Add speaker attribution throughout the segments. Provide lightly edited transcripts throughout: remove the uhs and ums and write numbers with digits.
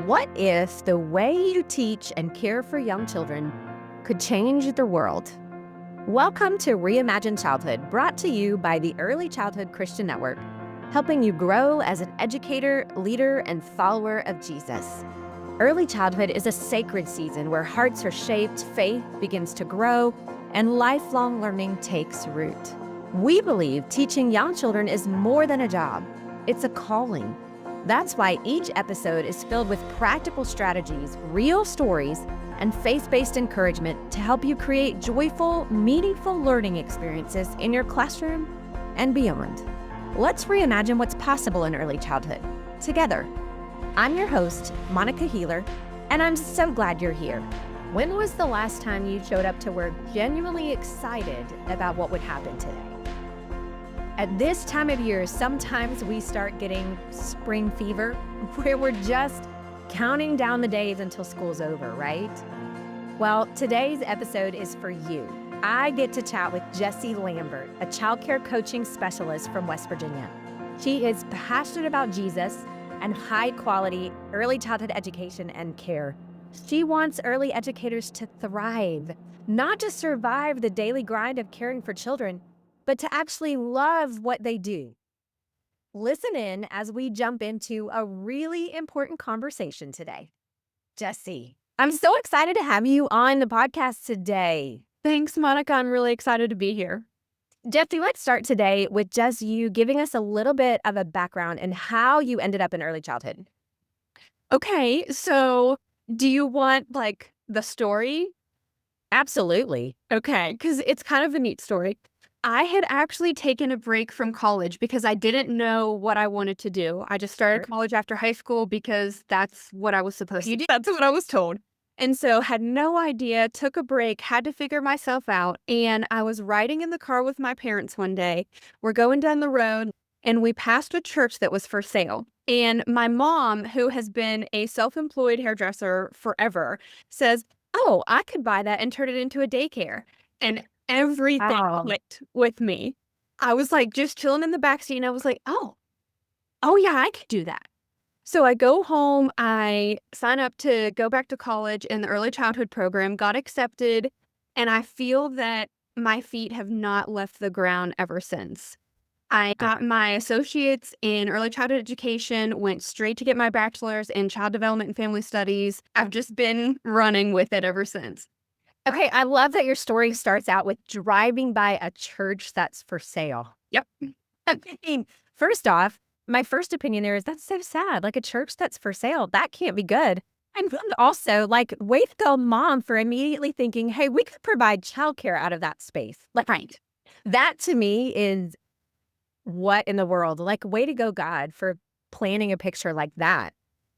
Speaker 1: What if the way you teach and care for young children could change the world? Welcome to Reimagine Childhood, brought to you by the Early Childhood Christian Network, helping you grow as an educator, leader, and follower of Jesus. Early childhood is a sacred season where hearts are shaped, faith begins to grow, and lifelong learning takes root. We believe teaching young children is more than a job, it's a calling. That's why each episode is filled with practical strategies, real stories, and faith-based encouragement to help you create joyful, meaningful learning experiences in your classroom and beyond. Let's reimagine what's possible in early childhood together. I'm your host, Monica Healer, and I'm so glad you're here. When was the last time you showed up to work genuinely excited about what would happen today? At this time of year, sometimes we start getting spring fever, where we're just counting down the days until school's over, right? Well, today's episode is for you. I get to chat with Jesse Lambert, a childcare coaching specialist from West Virginia. She is passionate about Jesus and high-quality early childhood education and care. She wants early educators to thrive, not just survive the daily grind of caring for children, but to actually love what they do. Listen in as we jump into a really important conversation today. Jesse, I'm so excited to have you on the podcast today.
Speaker 2: Thanks, Monica. I'm really excited to be here.
Speaker 1: Jesse, let's start today with just you giving us a little bit of a background and how you ended up in early childhood.
Speaker 2: Okay, so do you want the story?
Speaker 1: Absolutely.
Speaker 2: Okay, because it's kind of a neat story. I had actually taken a break from college because I didn't know what I wanted to do. I just started college after high school because that's what I was supposed to do. That's what I was told. And so had no idea, took a break, had to figure myself out. And I was riding in the car with my parents one day. We're going down the road and we passed a church that was for sale. And my mom, who has been a self-employed hairdresser forever, says, "Oh, I could buy that and turn it into a daycare." And everything clicked with me. I was just chilling in the backseat and I was like, oh yeah, I could do that. So I go home, I sign up to go back to college in the early childhood program, got accepted, and I feel that my feet have not left the ground ever since. I got my associates in early childhood education, went straight to get my bachelor's in child development and family studies. I've just been running with it ever since.
Speaker 1: Okay, I love that your story starts out with driving by a church that's for sale.
Speaker 2: Yep.
Speaker 1: I mean, first off, my first opinion there is that's so sad. Like a church that's for sale, that can't be good. And also, way to go, mom, for immediately thinking, hey, we could provide childcare out of that space.
Speaker 2: Right.
Speaker 1: That to me is what in the world? Way to go, God, for planning a picture like that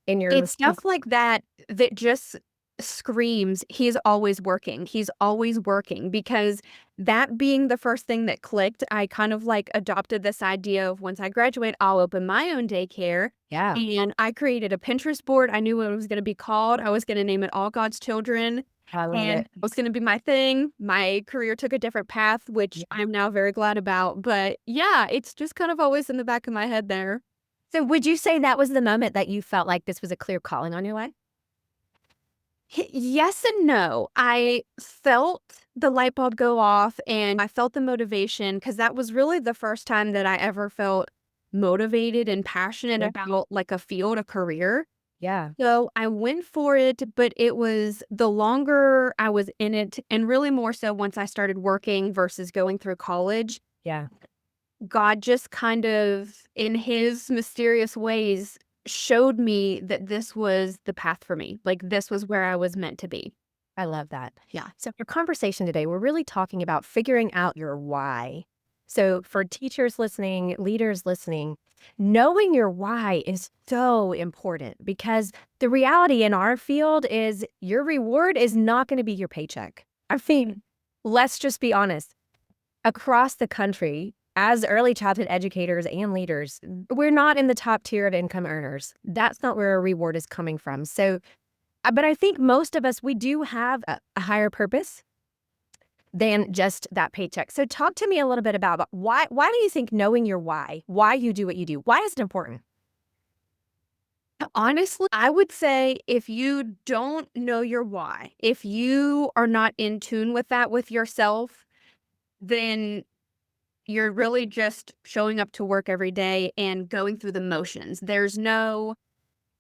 Speaker 1: in your.
Speaker 2: It's stuff like that that just screams he's always working. He's always working, because that being the first thing that clicked, I kind of adopted this idea of once I graduate, I'll open my own daycare.
Speaker 1: Yeah.
Speaker 2: And I created a Pinterest board. I knew what it was going to be called. I was going to name it All God's Children.
Speaker 1: I love
Speaker 2: And
Speaker 1: it.
Speaker 2: it was going to be my thing. My career took a different path, which I'm now very glad about. But yeah, it's just kind of always in the back of my head there.
Speaker 1: So would you say that was the moment that you felt like this was a clear calling on your life?
Speaker 2: Yes and no. I felt the light bulb go off and I felt the motivation, because that was really the first time that I ever felt motivated and passionate about a field, a career.
Speaker 1: Yeah.
Speaker 2: So I went for it, but it was the longer I was in it, and really more so once I started working versus going through college,
Speaker 1: Yeah.
Speaker 2: God just kind of, in his mysterious ways, showed me that this was the path for me. This was where I was meant to be.
Speaker 1: I love that.
Speaker 2: Yeah.
Speaker 1: So your conversation today, we're really talking about figuring out your why. So for teachers listening, leaders listening, knowing your why is so important, because the reality in our field is your reward is not going to be your paycheck. I mean, let's just be honest. Across the country, as early childhood educators and leaders, we're not in the top tier of income earners. That's not where our reward is coming from. So, but I think most of us, we do have a higher purpose than just that paycheck. So talk to me a little bit about why do you think knowing your why you do what you do, why is it important?
Speaker 2: Honestly, I would say if you don't know your why, if you are not in tune with that with yourself, then you're really just showing up to work every day and going through the motions. There's no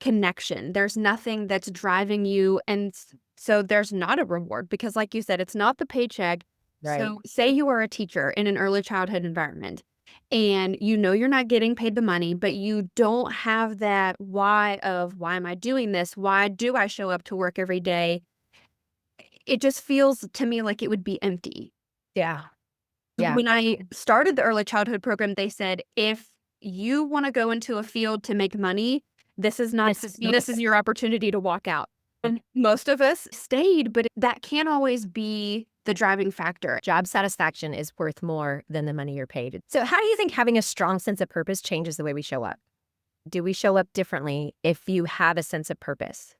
Speaker 2: connection. There's nothing that's driving you. And so there's not a reward because, like you said, it's not the paycheck.
Speaker 1: Right.
Speaker 2: So, say you are a teacher in an early childhood environment and you know you're not getting paid the money, but you don't have that why of why am I doing this? Why do I show up to work every day? It just feels to me like it would be empty.
Speaker 1: Yeah. Yeah.
Speaker 2: When I started the early childhood program, they said, if you want to go into a field to make money, this is not, this is your opportunity to walk out. And most of us stayed, but that can't always be the driving factor.
Speaker 1: Job satisfaction is worth more than the money you're paid. So how do you think having a strong sense of purpose changes the way we show up? Do we show up differently if you have a sense of purpose?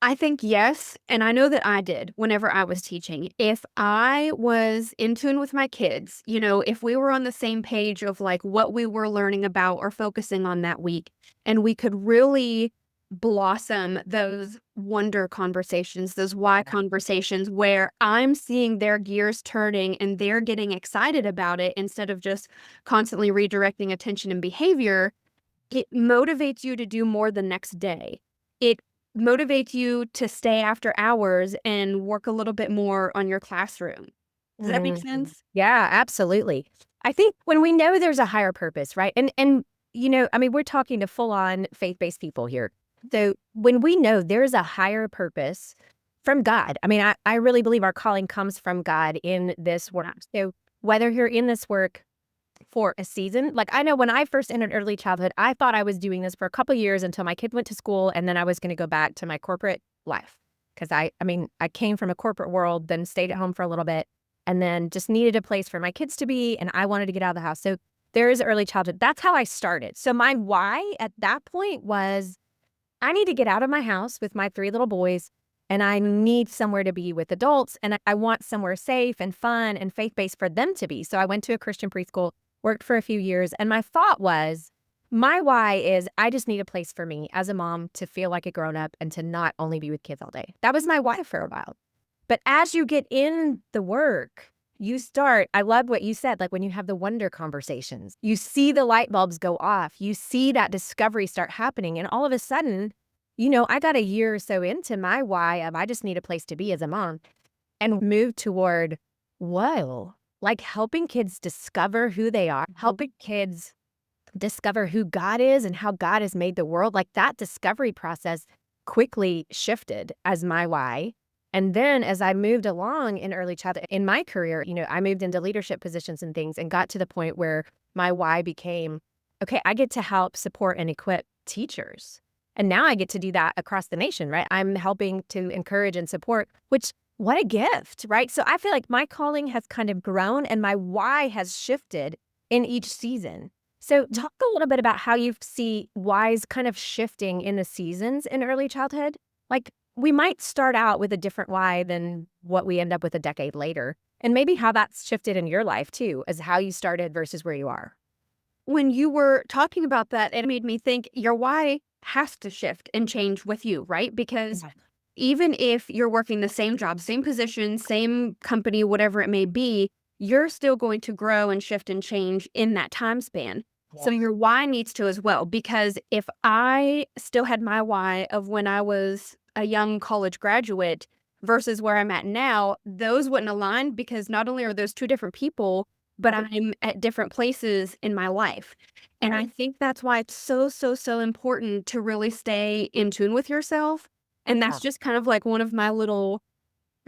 Speaker 2: I think yes, and I know that I did whenever I was teaching. If I was in tune with my kids, if we were on the same page of like what we were learning about or focusing on that week, and we could really blossom those wonder conversations, those why conversations where I'm seeing their gears turning and they're getting excited about it instead of just constantly redirecting attention and behavior, it motivates you to do more the next day. It motivates you to stay after hours and work a little bit more on your classroom. Does that make sense?
Speaker 1: Yeah, absolutely. I think when we know there's a higher purpose, right? And I mean, we're talking to full-on faith-based people here. So when we know there's a higher purpose from God, I mean, I really believe our calling comes from God in this work. So whether you're in this work for a season, like I know when I first entered early childhood, I thought I was doing this for a couple years until my kid went to school, and then I was going to go back to my corporate life. Because I came from a corporate world, then stayed at home for a little bit, and then just needed a place for my kids to be, and I wanted to get out of the house. So there is early childhood. That's how I started. So my why at that point was, I need to get out of my house with my 3 little boys, and I need somewhere to be with adults, and I want somewhere safe and fun and faith-based for them to be. So I went to a Christian preschool, worked for a few years, and my thought was, my why is I just need a place for me as a mom to feel like a grown-up and to not only be with kids all day. That was my why for a while. But as you get in the work, you start, I love what you said, like when you have the wonder conversations, you see the light bulbs go off, you see that discovery start happening, and all of a sudden, I got a year or so into my why of I just need a place to be as a mom and moved toward, whoa, like helping kids discover who they are, helping kids discover who God is and how God has made the world. Like that discovery process quickly shifted as my why. And then as I moved along in early childhood, in my career, I moved into leadership positions and things and got to the point where my why became, okay, I get to help support and equip teachers. And now I get to do that across the nation, right? I'm helping to encourage and support, which what a gift, right? So I feel like my calling has kind of grown and my why has shifted in each season. So talk a little bit about how you see whys kind of shifting in the seasons in early childhood. Like we might start out with a different why than what we end up with a decade later. And maybe how that's shifted in your life too, as how you started versus where you are.
Speaker 2: When you were talking about that, it made me think your why has to shift and change with you, right? Because even if you're working the same job, same position, same company, whatever it may be, you're still going to grow and shift and change in that time span. Yeah. So your why needs to as well, because if I still had my why of when I was a young college graduate versus where I'm at now, those wouldn't align because not only are those 2 different people, but I'm at different places in my life. And I think that's why it's so, so, so important to really stay in tune with yourself. And that's just kind of like one of my little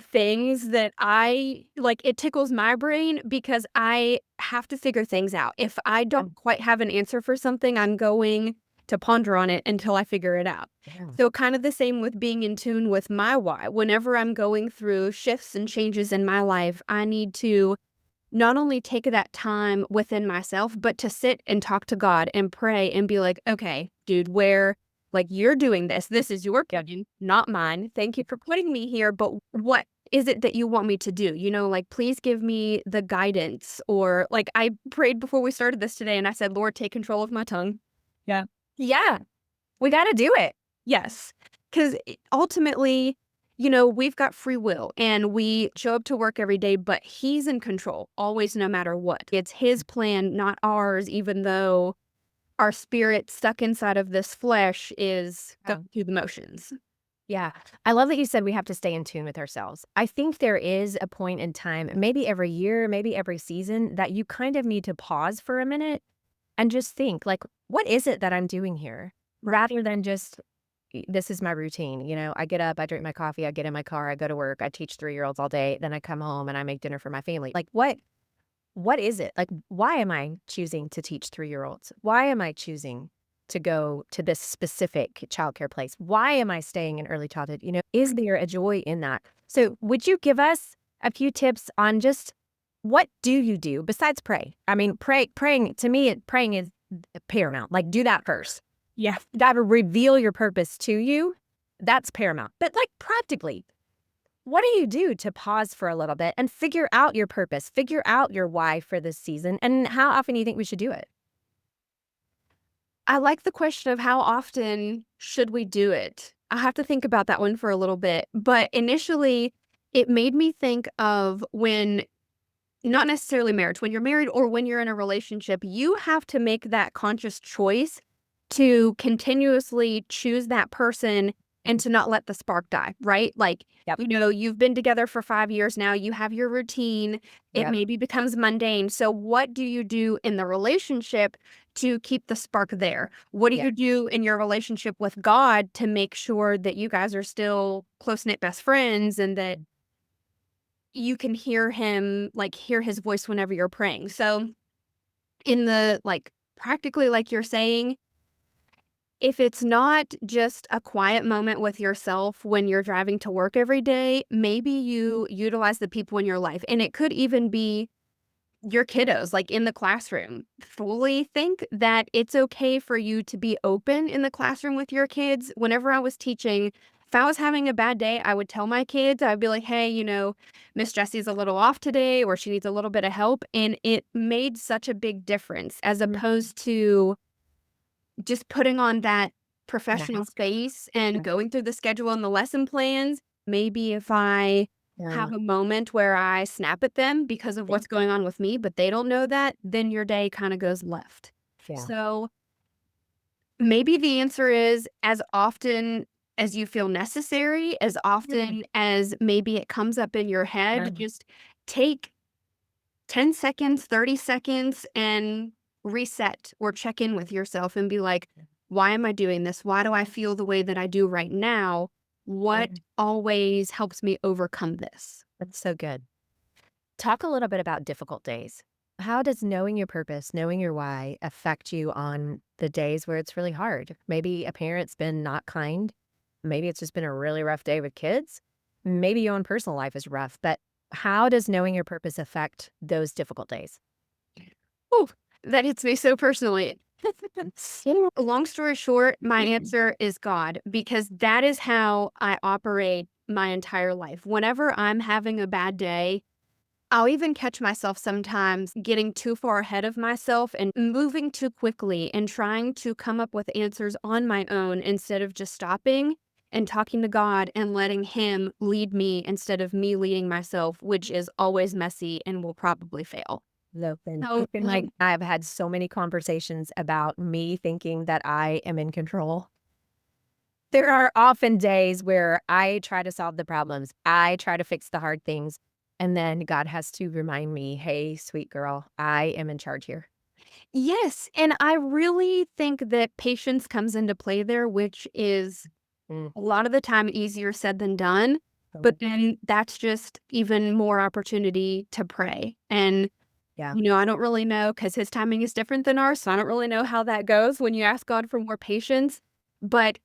Speaker 2: things that I like, it tickles my brain because I have to figure things out. If I don't quite have an answer for something, I'm going to ponder on it until I figure it out. Yeah. So kind of the same with being in tune with my why. Whenever I'm going through shifts and changes in my life, I need to not only take that time within myself, but to sit and talk to God and pray and be like, okay, dude, like you're doing this. This is your opinion, not mine. Thank you for putting me here. But what is it that you want me to do? Like, please give me the guidance. Or like I prayed before we started this today and I said, Lord, take control of my tongue.
Speaker 1: Yeah. Yeah. We got to do it.
Speaker 2: Yes. Because ultimately, you know, we've got free will and we show up to work every day, but he's in control always, no matter what. It's his plan, not ours, even though our spirit stuck inside of this flesh is going through the motions.
Speaker 1: Yeah. I love that you said we have to stay in tune with ourselves. I think there is a point in time, maybe every year, maybe every season, that you kind of need to pause for a minute and just think, like, what is it that I'm doing here? Rather than just, this is my routine. You know, I get up, I drink my coffee, I get in my car, I go to work, I teach 3-year-olds all day, then I come home and I make dinner for my family. Like, what is it? Like, why am I choosing to teach 3-year-olds? Why am I choosing to go to this specific childcare place? Why am I staying in early childhood? You know, is there a joy in that? So would you give us a few tips on just what do you do besides pray? I mean, praying to me, praying is paramount. Like, do that first.
Speaker 2: Yeah.
Speaker 1: That will reveal your purpose to you. That's paramount. But like practically, what do you do to pause for a little bit and figure out your purpose, figure out your why for this season, and how often do you think we should do it?
Speaker 2: I like the question of how often should we do it? I have to think about that one for a little bit. But initially, it made me think of when, not necessarily marriage, when you're married or when you're in a relationship, you have to make that conscious choice to continuously choose that person and to not let the spark die, right? Like,
Speaker 1: Yep.
Speaker 2: you know, you've been together for 5 years now, you have your routine, it
Speaker 1: Yep.
Speaker 2: maybe becomes mundane. So, what do you do in the relationship to keep the spark there? What do
Speaker 1: Yeah.
Speaker 2: you do in your relationship with God to make sure that you guys are still close knit best friends and that you can hear him, like, hear his voice whenever you're praying? So, in the like, practically, like you're saying, if it's not just a quiet moment with yourself when you're driving to work every day, maybe you utilize the people in your life. And it could even be your kiddos, like in the classroom. Fully think that it's okay for you to be open in the classroom with your kids. Whenever I was teaching, if I was having a bad day, I would tell my kids, I'd be like, hey, you know, Miss Jessie's a little off today, or she needs a little bit of help. And it made such a big difference as opposed to just putting on that professional face and going through the schedule and the lesson plans. Maybe if I
Speaker 1: Yeah.
Speaker 2: have a moment where I snap at them because of what's going on with me, but they don't know that, then your day kind of goes left.
Speaker 1: Yeah.
Speaker 2: So maybe the answer is as often as you feel necessary, as often as maybe it comes up in your head, just take 10 seconds, 30 seconds, and reset or check in with yourself and be like, why am I doing this? Why do I feel the way that I do right now? What always helps me overcome this?
Speaker 1: That's so good. Talk a little bit about difficult days. How does knowing your purpose, knowing your why affect you on the days where it's really hard? Maybe a parent's been not kind. Maybe it's just been a really rough day with kids. Maybe your own personal life is rough, but how does knowing your purpose affect those difficult days?
Speaker 2: Oh, that hits me so personally. Long story short, my answer is God, because that is how I operate my entire life. Whenever I'm having a bad day, I'll even catch myself sometimes getting too far ahead of myself and moving too quickly and trying to come up with answers on my own instead of just stopping and talking to God and letting Him lead me instead of me leading myself, which is always messy and will probably fail.
Speaker 1: Open.
Speaker 2: So,
Speaker 1: Like I've had so many conversations about me thinking that I am in control. There are often days where I try to solve the problems. I try to fix the hard things. And then God has to remind me, hey, sweet girl, I am in charge here.
Speaker 2: yes, and I really think that patience comes into play there, which is
Speaker 1: Mm.
Speaker 2: a lot of the time easier said than done. But then that's just even more opportunity to pray. And,
Speaker 1: Yeah.
Speaker 2: you know, I don't really know because his timing is different than ours. So I don't really know how that goes when you ask God for more patience. But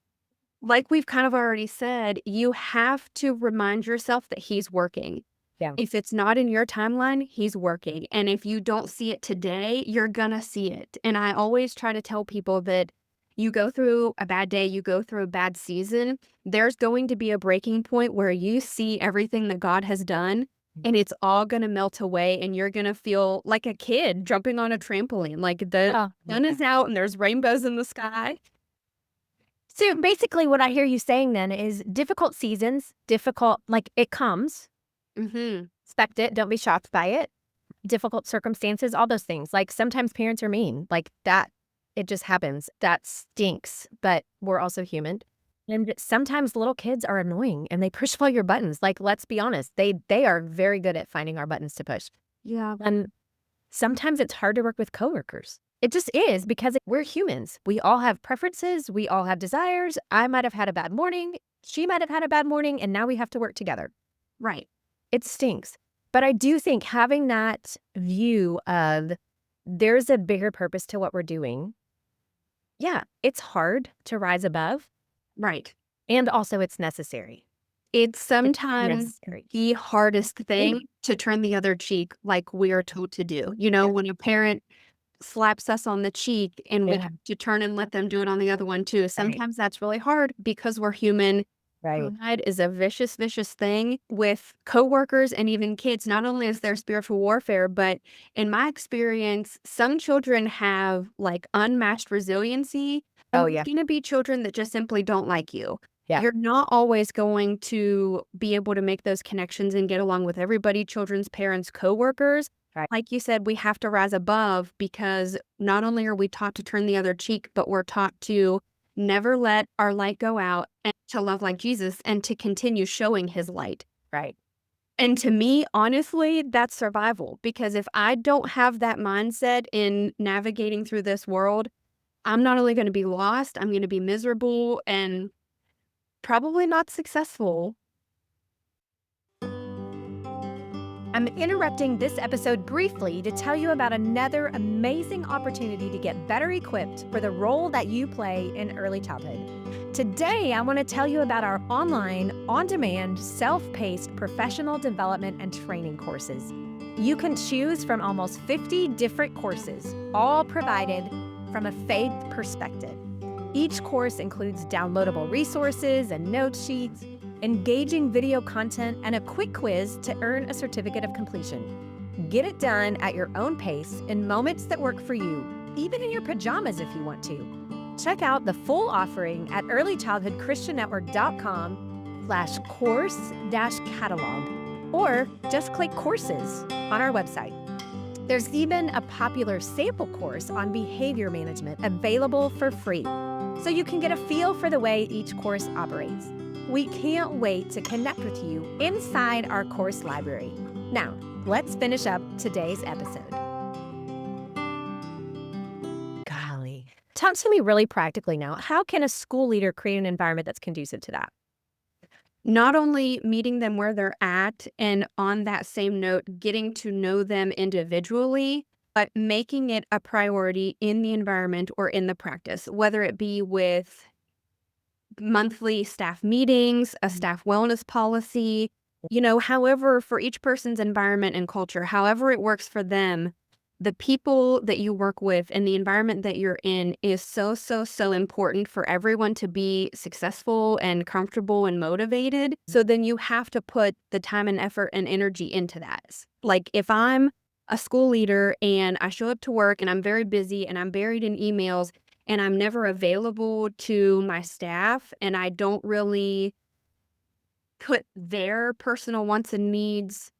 Speaker 2: like we've kind of already said, you have to remind yourself that he's working.
Speaker 1: Yeah.
Speaker 2: If it's not in your timeline, he's working. And if you don't see it today, you're gonna see it. And I always try to tell people that you go through a bad day, you go through a bad season, there's going to be a breaking point where you see everything that God has done and it's all gonna melt away and you're gonna feel like a kid jumping on a trampoline. Like the
Speaker 1: Oh,
Speaker 2: sun is out and there's rainbows in the sky.
Speaker 1: So basically what I hear you saying then is difficult seasons, like it comes, expect it, don't be shocked by it. Difficult circumstances, all those things. Like sometimes parents are mean, like that, it just happens. That stinks, but we're also human. And sometimes little kids are annoying and they push all your buttons. Like, let's be honest, they are very good at finding our buttons to push.
Speaker 2: Yeah.
Speaker 1: And sometimes it's hard to work with coworkers. It just is because we're humans. We all have preferences. We all have desires. I might have had a bad morning. She might have had a bad morning, and now we have to work together.
Speaker 2: Right.
Speaker 1: It stinks. But I do think having that view of there's a bigger purpose to what we're doing. Yeah, it's hard to rise above.
Speaker 2: Right.
Speaker 1: And also it's necessary.
Speaker 2: It's sometimes
Speaker 1: necessary.
Speaker 2: the hardest thing to turn the other cheek like we are told to do. You know, when a parent slaps us on the cheek and we have to turn and let them do it on the other one too. Sometimes that's really hard because we're human.
Speaker 1: Right.
Speaker 2: Pride is a vicious, vicious thing with coworkers and even kids. Not only is there spiritual warfare, but in my experience, some children have like unmatched resiliency. And there's going to be children that just simply don't like you.
Speaker 1: Yeah.
Speaker 2: You're not always going to be able to make those connections and get along with everybody, children's parents, coworkers.
Speaker 1: Right.
Speaker 2: Like you said, we have to rise above because not only are we taught to turn the other cheek, but we're taught to never let our light go out and to love like Jesus and to continue showing his light.
Speaker 1: Right.
Speaker 2: And to me, honestly, that's survival because if I don't have that mindset in navigating through this world, I'm not only going to be lost, I'm going to be miserable and probably not successful.
Speaker 1: I'm interrupting this episode briefly to tell you about another amazing opportunity to get better equipped for the role that you play in early childhood. Today, I want to tell you about our online, on-demand, self-paced professional development and training courses. You can choose from almost 50 different courses, all provided from a faith perspective. Each course includes downloadable resources and note sheets, engaging video content, and a quick quiz to earn a certificate of completion. Get it done at your own pace in moments that work for you, even in your pajamas if you want to. Check out the full offering at earlychildhoodchristiannetwork.com/course-catalog, or just click courses on our website. There's even a popular sample course on behavior management available for free, so you can get a feel for the way each course operates. We can't wait to connect with you inside our course library. Now, let's finish up today's episode. Golly. Talk to me really practically now. How can a school leader create an environment that's conducive to that?
Speaker 2: Not only meeting them where they're at and on that same note, getting to know them individually, but making it a priority in the environment or in the practice, whether it be with monthly staff meetings, a staff wellness policy, however, for each person's environment and culture, however it works for them, the people that you work with and the environment that you're in is so, so, so important for everyone to be successful and comfortable and motivated. So then you have to put the time and effort and energy into that. Like if I'm a school leader and I show up to work and I'm very busy and I'm buried in emails and I'm never available to my staff and I don't really put their personal wants and needs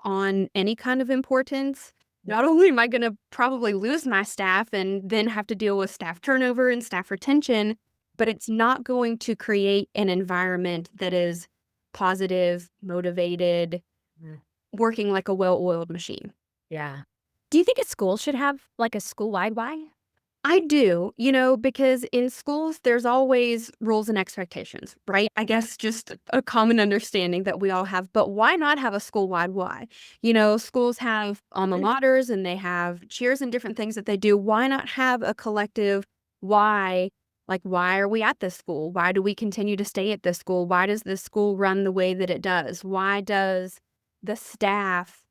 Speaker 2: on any kind of importance, not only am I going to probably lose my staff and then have to deal with staff turnover and staff retention, but it's not going to create an environment that is positive, motivated, working like a well-oiled machine.
Speaker 1: Yeah. Do you think a school should have like a school-wide why?
Speaker 2: I do, because in schools, there's always rules and expectations, right? I guess just a common understanding that we all have, but why not have a school-wide why? Schools have alma maters and they have cheers and different things that they do. Why not have a collective why? Like, why are we at this school? Why do we continue to stay at this school? Why does this school run the way that it does? Why does the staff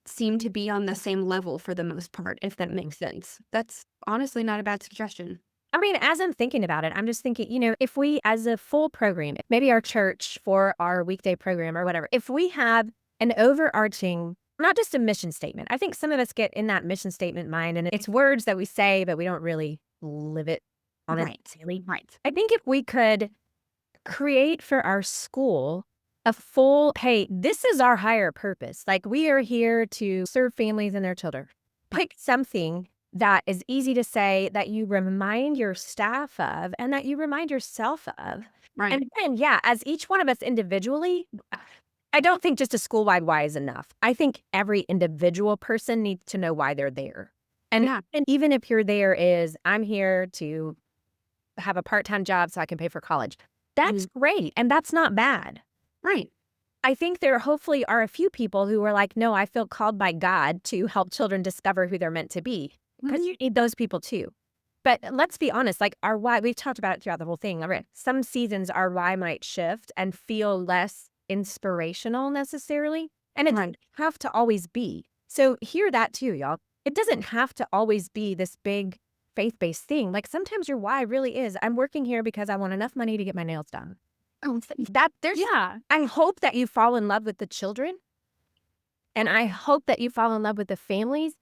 Speaker 2: seem to be on the same level for the most part, if that makes sense? That's honestly not a bad suggestion.
Speaker 1: I mean, as I'm thinking about it, I'm just thinking, if we, as a full program, maybe our church for our weekday program or whatever, if we have an overarching, not just a mission statement. I think some of us get in that mission statement mind and it's words that we say, but we don't really live it. honestly.
Speaker 2: Right.
Speaker 1: I think if we could create for our school a full, hey, this is our higher purpose. Like, we are here to serve families and their children. Pick something that is easy to say, that you remind your staff of, and that you remind yourself of.
Speaker 2: Right.
Speaker 1: And then, yeah, as each one of us individually, I don't think just a school-wide why is enough. I think every individual person needs to know why they're there. And even if you're there is, I'm here to have a part-time job so I can pay for college. That's great, and that's not bad.
Speaker 2: Right.
Speaker 1: I think there hopefully are a few people who are like, no, I feel called by God to help children discover who they're meant to be, because you need those people too. But let's be honest, like our why, we've talked about it throughout the whole thing. Some seasons our why might shift and feel less inspirational necessarily, and it doesn't have to always be. So hear that too, y'all. It doesn't have to always be this big faith-based thing. Like sometimes your why really is, I'm working here because I want enough money to get my nails done. I hope that you fall in love with the children, and I hope that you fall in love with the families,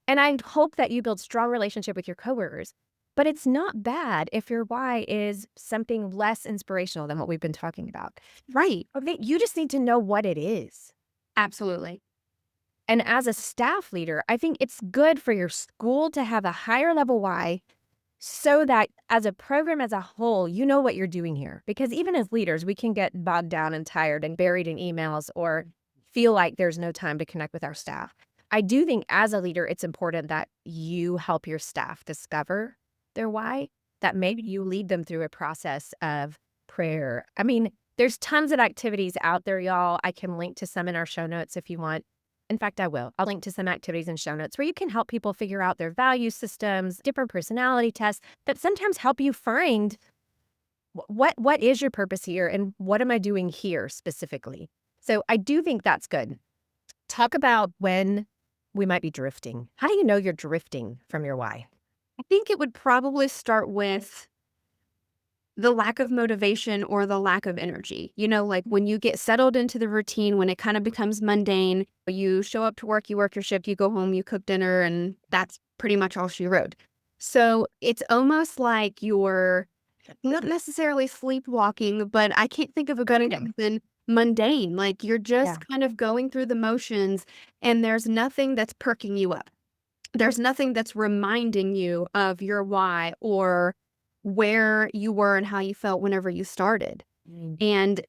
Speaker 1: and I hope that you build strong relationship with your coworkers. But it's not bad if your why is something less inspirational than what we've been talking about.
Speaker 2: Right.
Speaker 1: Okay, you just need to know what it is.
Speaker 2: Absolutely.
Speaker 1: And as a staff leader, I think it's good for your school to have a higher level why, so that as a program as a whole, you know what you're doing here. Because even as leaders, we can get bogged down and tired and buried in emails or feel like there's no time to connect with our staff. I do think as a leader, it's important that you help your staff discover their why, that maybe you lead them through a process of prayer. I mean, there's tons of activities out there, y'all. I can link to some in our show notes if you want. In fact, I will. I'll link to some activities and show notes where you can help people figure out their value systems, different personality tests that sometimes help you find what is your purpose here and what am I doing here specifically. So I do think that's good. Talk about when we might be drifting. How do you know you're drifting from your why?
Speaker 2: I think it would probably start with the lack of motivation or the lack of energy. You know, like when you get settled into the routine, when it kind of becomes mundane, you show up to work, you work your shift, you go home, you cook dinner, and that's pretty much all she wrote. So it's almost like you're not necessarily sleepwalking, but I can't think of a better name than mundane. Like you're just kind of going through the motions and there's nothing that's perking you up. There's nothing that's reminding you of your why or where you were and how you felt whenever you started. And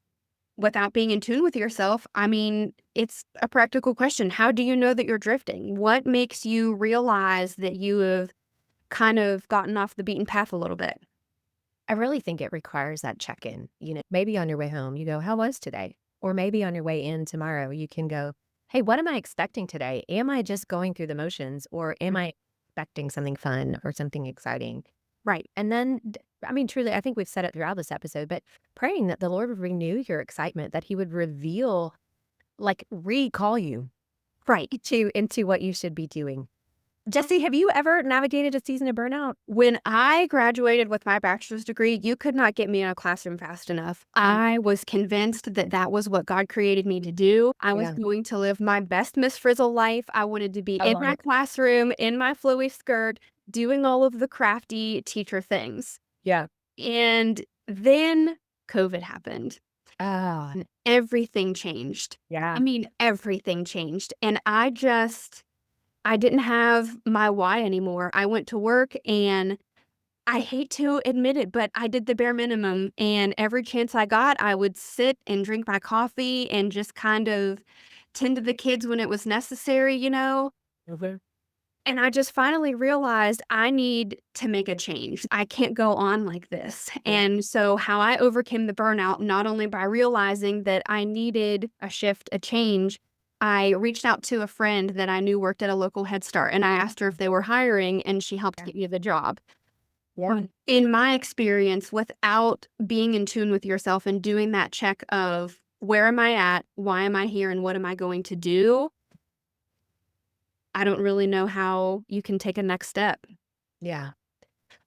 Speaker 2: without being in tune with yourself, I mean, it's a practical question. How do you know that you're drifting? What makes you realize that you have kind of gotten off the beaten path a little bit?
Speaker 1: I really think it requires that check-in. You know, maybe on your way home, you go, how was today? Or maybe on your way in tomorrow, you can go, hey, what am I expecting today? Am I just going through the motions, or am I expecting something fun or something exciting?
Speaker 2: Right.
Speaker 1: And then, I mean, truly, I think we've said it throughout this episode, but praying that the Lord would renew your excitement, that he would reveal, like recall you into what you should be doing. Jesse, have you ever navigated a season of burnout?
Speaker 2: When I graduated with my bachelor's degree, you could not get me in a classroom fast enough. I was convinced that that was what God created me to do. I was going to live my best Miss Frizzle life. I wanted to be in my classroom, in my flowy skirt, doing all of the crafty teacher things.
Speaker 1: Yeah.
Speaker 2: And then COVID happened.
Speaker 1: Oh.
Speaker 2: And everything changed.
Speaker 1: Yeah.
Speaker 2: I mean, everything changed. And I didn't have my why anymore. I went to work and I hate to admit it, but I did the bare minimum. And every chance I got, I would sit and drink my coffee and just kind of tend to the kids when it was necessary, you know? And I just finally realized I need to make a change. I can't go on like this. And so how I overcame the burnout, not only by realizing that I needed a shift, a change, I reached out to a friend that I knew worked at a local Head Start, and I asked her if they were hiring, and she helped get me the job.
Speaker 1: Yeah.
Speaker 2: In my experience, without being in tune with yourself and doing that check of where am I at, why am I here, and what am I going to do, I don't really know how you can take a next step.
Speaker 1: Yeah.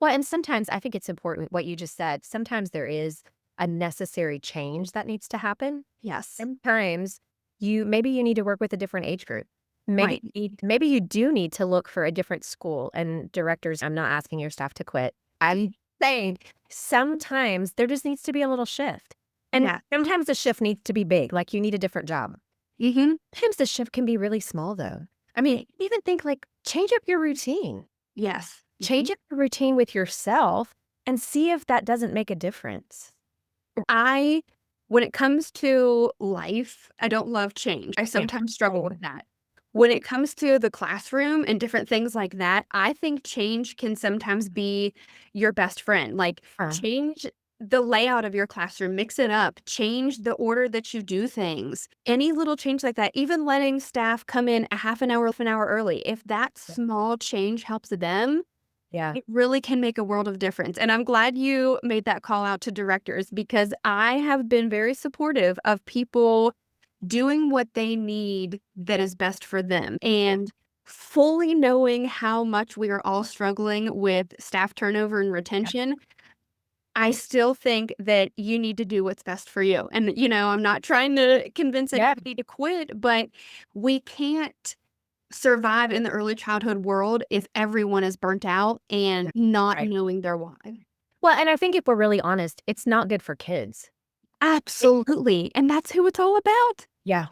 Speaker 1: Well, and sometimes I think it's important what you just said. Sometimes there is a necessary change that needs to happen.
Speaker 2: Yes.
Speaker 1: Sometimes maybe you need to work with a different age group. Maybe you do need to look for a different school and directors. I'm not asking your staff to quit. I'm saying sometimes there just needs to be a little shift. And
Speaker 2: Yeah.
Speaker 1: sometimes the shift needs to be big, like you need a different job.
Speaker 2: Mm-hmm.
Speaker 1: Sometimes the shift can be really small, though. I mean, even think like change up your routine.
Speaker 2: Yes.
Speaker 1: Change up your routine with yourself and see if that doesn't make a difference.
Speaker 2: When it comes to life, I don't love change. I sometimes struggle with that. When it comes to the classroom and different things like that, I think change can sometimes be your best friend. Like, change the layout of your classroom, mix it up, change the order that you do things. Any little change like that, even letting staff come in a half an hour early, if that small change helps them,
Speaker 1: Yeah.
Speaker 2: it really can make a world of difference. And I'm glad you made that call out to directors, because I have been very supportive of people doing what they need that is best for them, and fully knowing how much we are all struggling with staff turnover and retention. I still think that you need to do what's best for you. And, I'm not trying to convince anybody to quit, but we can't survive in the early childhood world if everyone is burnt out and not knowing their why.
Speaker 1: Well, and I think if we're really honest, it's not good for kids.
Speaker 2: Absolutely. And that's who it's all about.
Speaker 1: Yeah.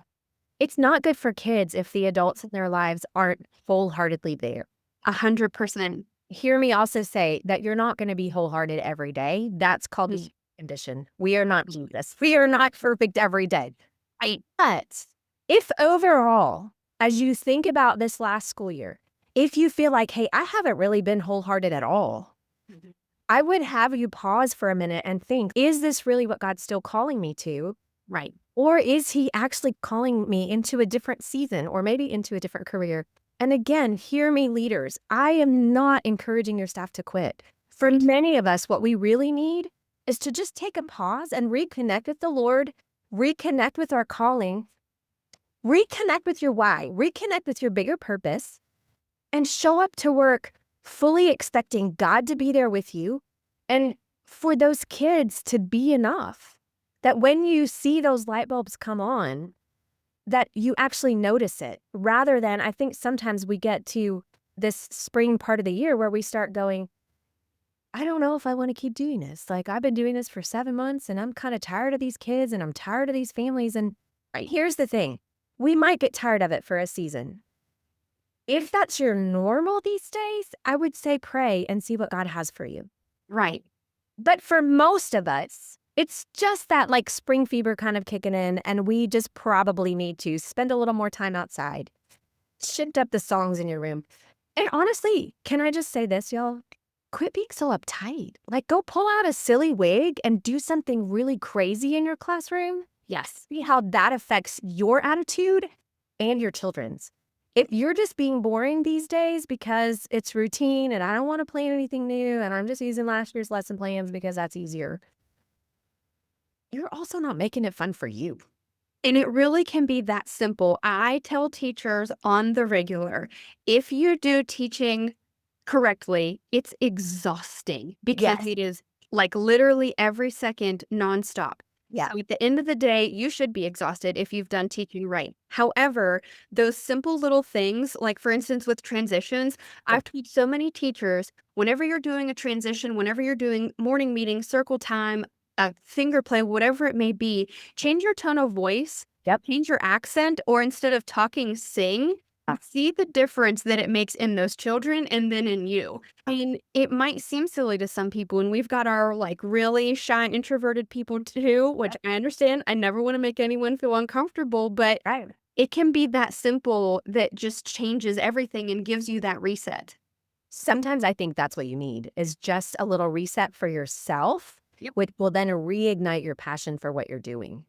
Speaker 1: It's not good for kids if the adults in their lives aren't wholeheartedly there.
Speaker 2: 100%.
Speaker 1: Hear me also say that you're not going to be wholehearted every day. That's called the human condition. We are not Jesus. We are not perfect every day. But if overall, as you think about this last school year, if you feel like, hey, I haven't really been wholehearted at all, I would have you pause for a minute and think, is this really what God's still calling me to?
Speaker 2: Right.
Speaker 1: Or is he actually calling me into a different season or maybe into a different career? And again, hear me, leaders. I am not encouraging your staff to quit. For many of us, what we really need is to just take a pause and reconnect with the Lord, reconnect with our calling, reconnect with your why, reconnect with your bigger purpose, and show up to work fully expecting God to be there with you and for those kids to be enough. That when you see those light bulbs come on, that you actually notice it, rather than, I think sometimes we get to this spring part of the year where we start going, I don't know if I want to keep doing this. Like, I've been doing this for 7 months and I'm kind of tired of these kids and I'm tired of these families. And here's the thing, we might get tired of it for a season. If that's your normal these days, I would say pray and see what God has for you.
Speaker 2: Right.
Speaker 1: But for most of us, it's just that like spring fever kind of kicking in, and we just probably need to spend a little more time outside. Shift up the songs in your room. And honestly, can I just say this, y'all? Quit being so uptight. Like, go pull out a silly wig and do something really crazy in your classroom.
Speaker 2: Yes.
Speaker 1: See how that affects your attitude and your children's. If you're just being boring these days because it's routine and I don't want to plan anything new and I'm just using last year's lesson plans because that's easier, you're also not making it fun for you.
Speaker 2: And it really can be that simple. I tell teachers on the regular, if you do teaching correctly, it's exhausting because it is like literally every second nonstop.
Speaker 1: Yeah.
Speaker 2: So at the end of the day, you should be exhausted if you've done teaching right. However, those simple little things, like for instance, with transitions, I've told so many teachers, whenever you're doing a transition, whenever you're doing morning meeting, circle time, a finger play, whatever it may be, change your tone of voice, change your accent, or instead of talking, sing. See the difference that it makes in those children and then in you. I mean, it might seem silly to some people, and we've got our like really shy, introverted people too, which I understand. I never want to make anyone feel uncomfortable, but it can be that simple that just changes everything and gives you that reset.
Speaker 1: Sometimes I think that's what you need, is just a little reset for yourself, which will then reignite your passion for what you're doing.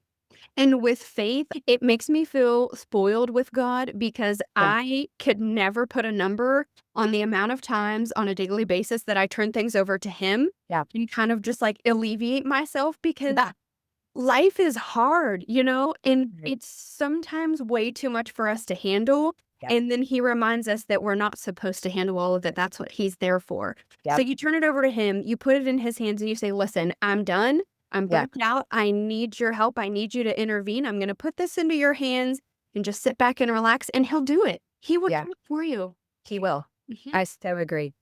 Speaker 2: And with faith, it makes me feel spoiled with God because I could never put a number on the amount of times on a daily basis that I turn things over to him and kind of just like alleviate myself, because life is hard, and it's sometimes way too much for us to handle. And then he reminds us that we're not supposed to handle all of it. That's what he's there for. So you turn it over to him, you put it in his hands, and you say, listen, I'm done. I'm burnt out. I need your help. I need you to intervene. I'm going to put this into your hands and just sit back and relax, and he'll do it. He will do it for you.
Speaker 1: He will. I so agree.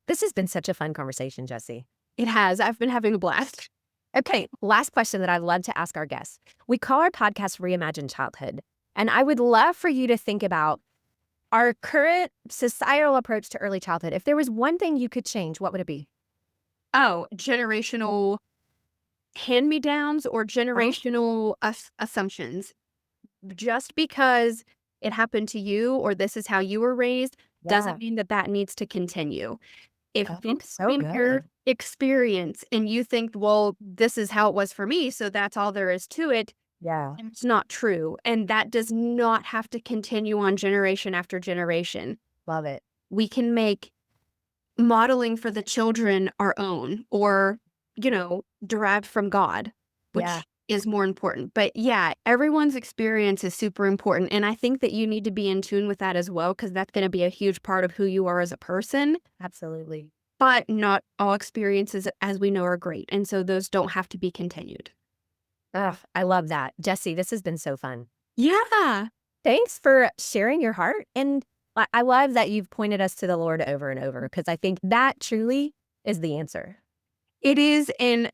Speaker 1: This has been such a fun conversation, Jessie.
Speaker 2: It has. I've been having a blast.
Speaker 1: Okay, last question that I love to ask our guests. We call our podcast Reimagine Childhood, and I would love for you to think about our current societal approach to early childhood. If there was one thing you could change, what would it be?
Speaker 2: Oh, generational hand-me-downs or generational assumptions. Just because it happened to you or this is how you were raised doesn't mean that that needs to continue. If it's
Speaker 1: so
Speaker 2: been your
Speaker 1: good.
Speaker 2: experience and you think, well, this is how it was for me, so that's all there is to it,
Speaker 1: Yeah,
Speaker 2: and it's not true. And that does not have to continue on generation after generation.
Speaker 1: love it.
Speaker 2: We can make modeling for the children our own or, derived from God, which
Speaker 1: Yeah.
Speaker 2: is more important. But yeah, everyone's experience is super important. And I think that you need to be in tune with that as well, because that's going to be a huge part of who you are as a person.
Speaker 1: Absolutely.
Speaker 2: But not all experiences, as we know, are great. And so those don't have to be continued.
Speaker 1: Ugh, I love that. Jesse, this has been so fun.
Speaker 2: Yeah.
Speaker 1: Thanks for sharing your heart. And I love that you've pointed us to the Lord over and over, because I think that truly is the answer.
Speaker 2: It is. And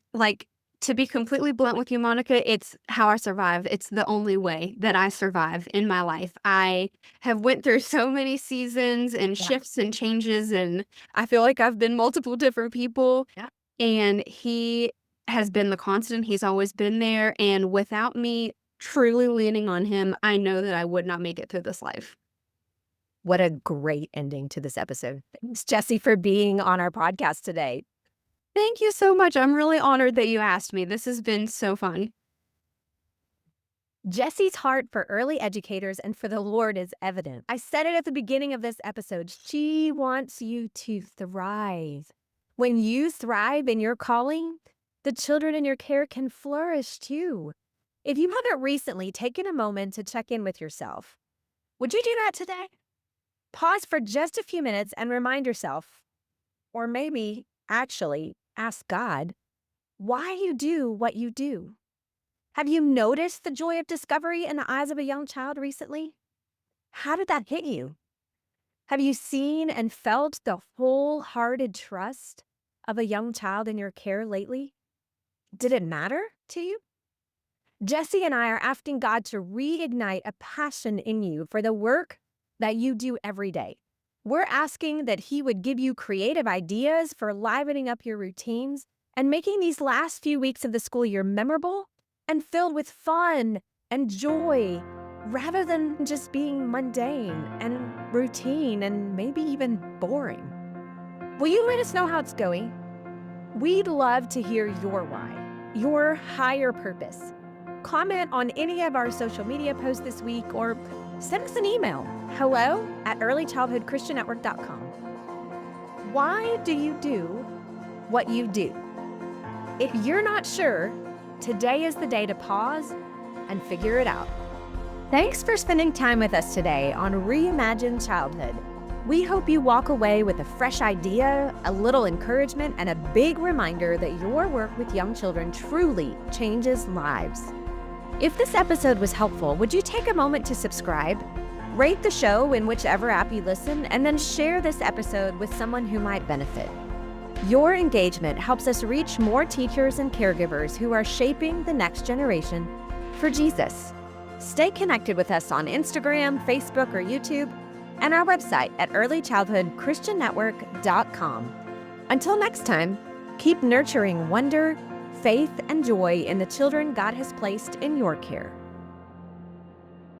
Speaker 2: to be completely blunt with you, Monica, it's how I survive. It's the only way that I survive in my life. I have went through so many seasons and shifts and changes, and I feel like I've been multiple different people.
Speaker 1: Yeah.
Speaker 2: And he has been the constant. He's always been there. And without me truly leaning on him, I know that I would not make it through this life.
Speaker 1: What a great ending to this episode. Thanks, Jesse, for being on our podcast today.
Speaker 2: Thank you so much. I'm really honored that you asked me. This has been so fun.
Speaker 1: Jesse's heart for early educators and for the Lord is evident. I said it at the beginning of this episode. She wants you to thrive. When you thrive in your calling, the children in your care can flourish too. If you haven't recently taken a moment to check in with yourself, would you do that today? Pause for just a few minutes and remind yourself, or maybe actually ask God, why you do what you do. Have you noticed the joy of discovery in the eyes of a young child recently? How did that hit you? Have you seen and felt the wholehearted trust of a young child in your care lately? Did it matter to you? Jesse and I are asking God to reignite a passion in you for the work that you do every day. We're asking that He would give you creative ideas for livening up your routines and making these last few weeks of the school year memorable and filled with fun and joy, rather than just being mundane and routine and maybe even boring. Will you let us know how it's going? We'd love to hear your why, your higher purpose. Comment on any of our social media posts this week or send us an email, hello@earlychildhoodchristiannetwork.com. Why do you do what you do? If you're not sure, today is the day to pause and figure it out. Thanks for spending time with us today on Reimagine Childhood. We hope you walk away with a fresh idea, a little encouragement, and a big reminder that your work with young children truly changes lives. If this episode was helpful, would you take a moment to subscribe? Rate the show in whichever app you listen, and then share this episode with someone who might benefit. Your engagement helps us reach more teachers and caregivers who are shaping the next generation for Jesus. Stay connected with us on Instagram, Facebook, or YouTube, and our website at earlychildhoodchristiannetwork.com. Until next time, keep nurturing wonder, faith, and joy in the children God has placed in your care.